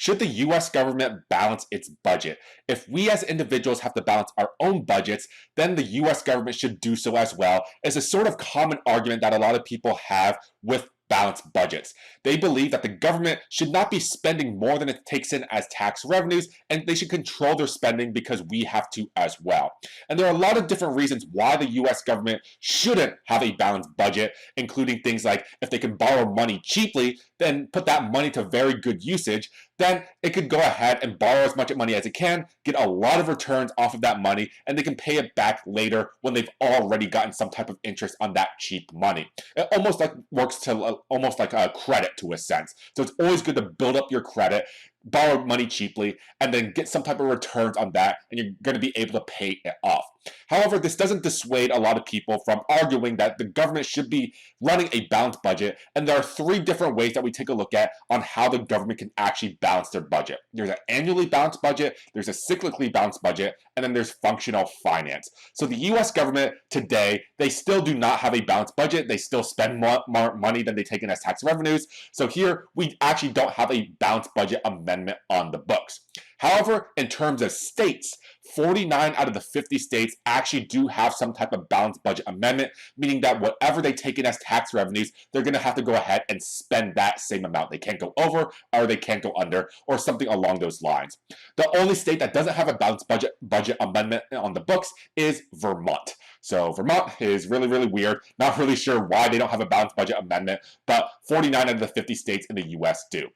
Should the US government balance its budget? If we as individuals have to balance our own budgets, then the US government should do so as well. It's a sort of common argument that a lot of people have with balanced budgets. They believe that the government should not be spending more than it takes in as tax revenues, and they should control their spending because we have to as well. And there are a lot of different reasons why the US government shouldn't have a balanced budget, including things like if they can borrow money cheaply, then put that money to very good usage, then it could go ahead and borrow as much money as it can, get a lot of returns off of that money, and they can pay it back later when they've already gotten some type of interest on that cheap money. It almost like works to almost like a credit to a sense. So it's always good to build up your credit, borrow money cheaply, and then get some type of returns on that, and you're going to be able to pay it off. However, this doesn't dissuade a lot of people from arguing that the government should be running a balanced budget, and there are three different ways that we take a look at on how the government can actually balance their budget. There's an annually balanced budget, there's a cyclically balanced budget, and then there's functional finance. So the US government today, they still do not have a balanced budget. They still spend more money than they take in as tax revenues. So here, we actually don't have a balanced budget amendment on the books. However, in terms of states, 49 out of the 50 states actually do have some type of balanced budget amendment, meaning that whatever they take in as tax revenues, they're going to have to go ahead and spend that same amount. They can't go over or they can't go under or something along those lines. The only state that doesn't have a balanced budget amendment on the books is Vermont. So Vermont is really, really weird. Not really sure why they don't have a balanced budget amendment, but 49 out of the 50 states in the US do.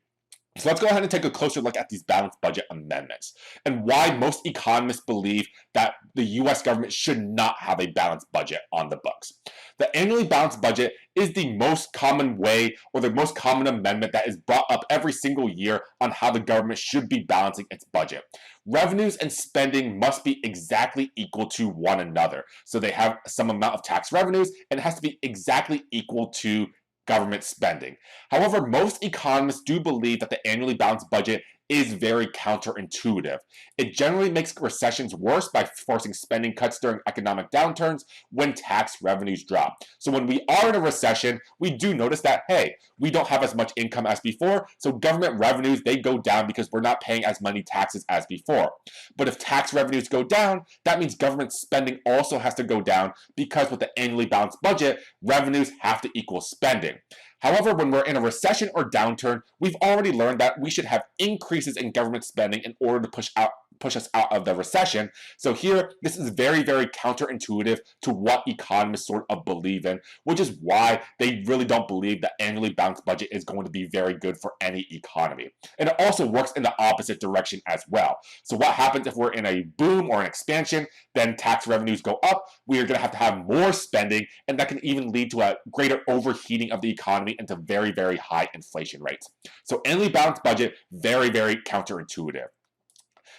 So let's go ahead and take a closer look at these balanced budget amendments and why most economists believe that the US government should not have a balanced budget on the books. The annually balanced budget is the most common way or the most common amendment that is brought up every single year on how the government should be balancing its budget. Revenues and spending must be exactly equal to one another. So they have some amount of tax revenues and it has to be exactly equal to government spending. However, most economists do believe that the annually balanced budget is very counterintuitive. It generally makes recessions worse by forcing spending cuts during economic downturns when tax revenues drop. So when we are in a recession, we do notice that, hey, we don't have as much income as before, so government revenues, they go down because we're not paying as many taxes as before. But if tax revenues go down, that means government spending also has to go down because with the annually balanced budget, revenues have to equal spending. However, when we're in a recession or downturn, we've already learned that we should have increases in government spending in order to push us out of the recession. So here, this is very, very counterintuitive to what economists sort of believe in, which is why they really don't believe the annually balanced budget is going to be very good for any economy. And it also works in the opposite direction as well. So what happens if we're in a boom or an expansion, then tax revenues go up, we are going to have more spending, and that can even lead to a greater overheating of the economy into very, very high inflation rates. So annually balanced budget, very, very counterintuitive.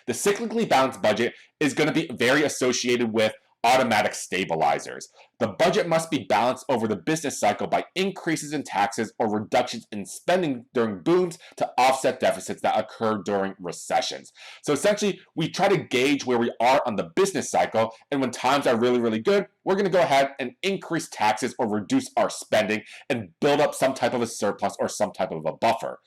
The cyclically balanced budget is going to be very associated with automatic stabilizers. The budget must be balanced over the business cycle by increases in taxes or reductions in spending during booms to offset deficits that occur during recessions. So essentially, we try to gauge where we are on the business cycle, and when times are really, really good, we're going to go ahead and increase taxes or reduce our spending and build up some type of a surplus or some type of a buffer.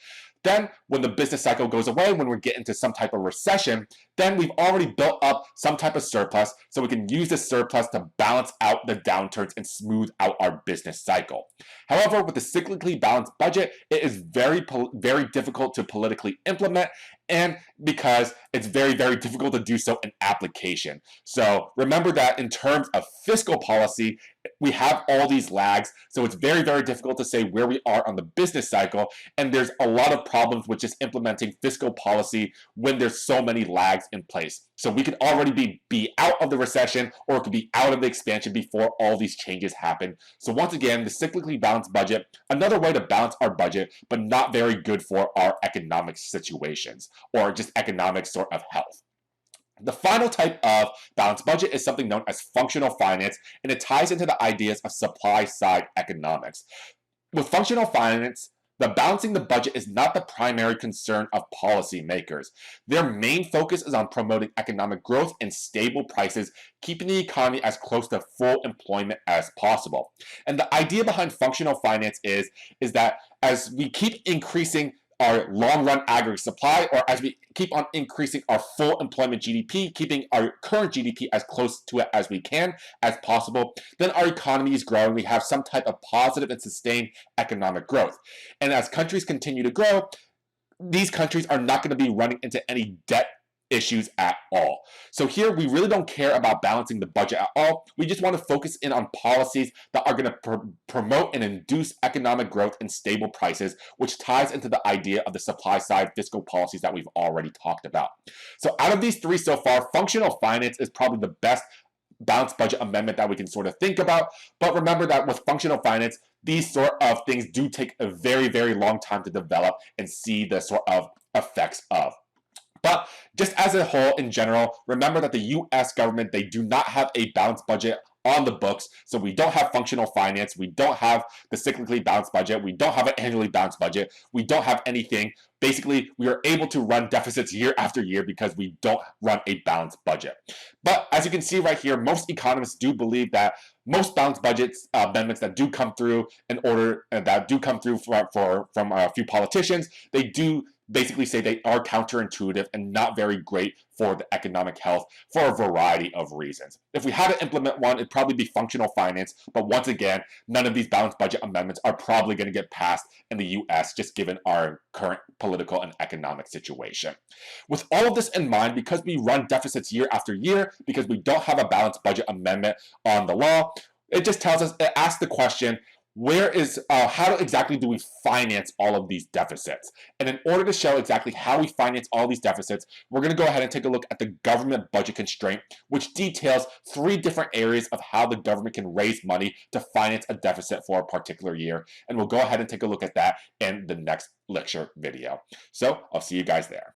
Then, when the business cycle goes away, when we get into some type of recession, then we've already built up some type of surplus, so we can use this surplus to balance out the downturns and smooth out our business cycle. However, with the cyclically balanced budget, it is very, very difficult to politically implement, and because it's very, very difficult to do so in application. So remember that in terms of fiscal policy, we have all these lags, so it's very, very difficult to say where we are on the business cycle, and there's a lot of problems with just implementing fiscal policy when there's so many lags in place. So we could already be out of the recession, or it could be out of the expansion before all these changes happen. So once again, the cyclically balanced budget, another way to balance our budget, but not very good for our economic situations, or just economic sort of health. The final type of balanced budget is something known as functional finance, and it ties into the ideas of supply-side economics. With functional finance, the balancing the budget is not the primary concern of policymakers. Their main focus is on promoting economic growth and stable prices, keeping the economy as close to full employment as possible. And the idea behind functional finance is that as we keep increasing our long-run aggregate supply, or as we keep on increasing our full employment GDP, keeping our current GDP as close to it as we can, as possible, then our economy is growing. We have some type of positive and sustained economic growth. And as countries continue to grow, these countries are not going to be running into any debt issues at all. So here we really don't care about balancing the budget at all. We just want to focus in on policies that are going to promote and induce economic growth and stable prices, which ties into the idea of the supply side fiscal policies that we've already talked about. So out of these three so far, functional finance is probably the best balanced budget amendment that we can sort of think about. But remember that with functional finance, these sort of things do take a very, very long time to develop and see the sort of effects of. But just as a whole, in general, remember that the US government, they do not have a balanced budget on the books. So we don't have functional finance. We don't have the cyclically balanced budget. We don't have an annually balanced budget. We don't have anything. Basically, we are able to run deficits year after year because we don't run a balanced budget. But as you can see right here, most economists do believe that most balanced budgets amendments that do come through from a few politicians, they do basically say they are counterintuitive and not very great for the economic health for a variety of reasons. If we had to implement one, it'd probably be functional finance, but once again, none of these balanced budget amendments are probably going to get passed in the US, just given our current political and economic situation. With all of this in mind, because we run deficits year after year, because we don't have a balanced budget amendment on the law, it just tells us, it asks the question, how exactly do we finance all of these deficits? And in order to show exactly how we finance all these deficits, we're going to go ahead and take a look at the government budget constraint, which details 3 different areas of how the government can raise money to finance a deficit for a particular year. And we'll go ahead and take a look at that in the next lecture video. So I'll see you guys there.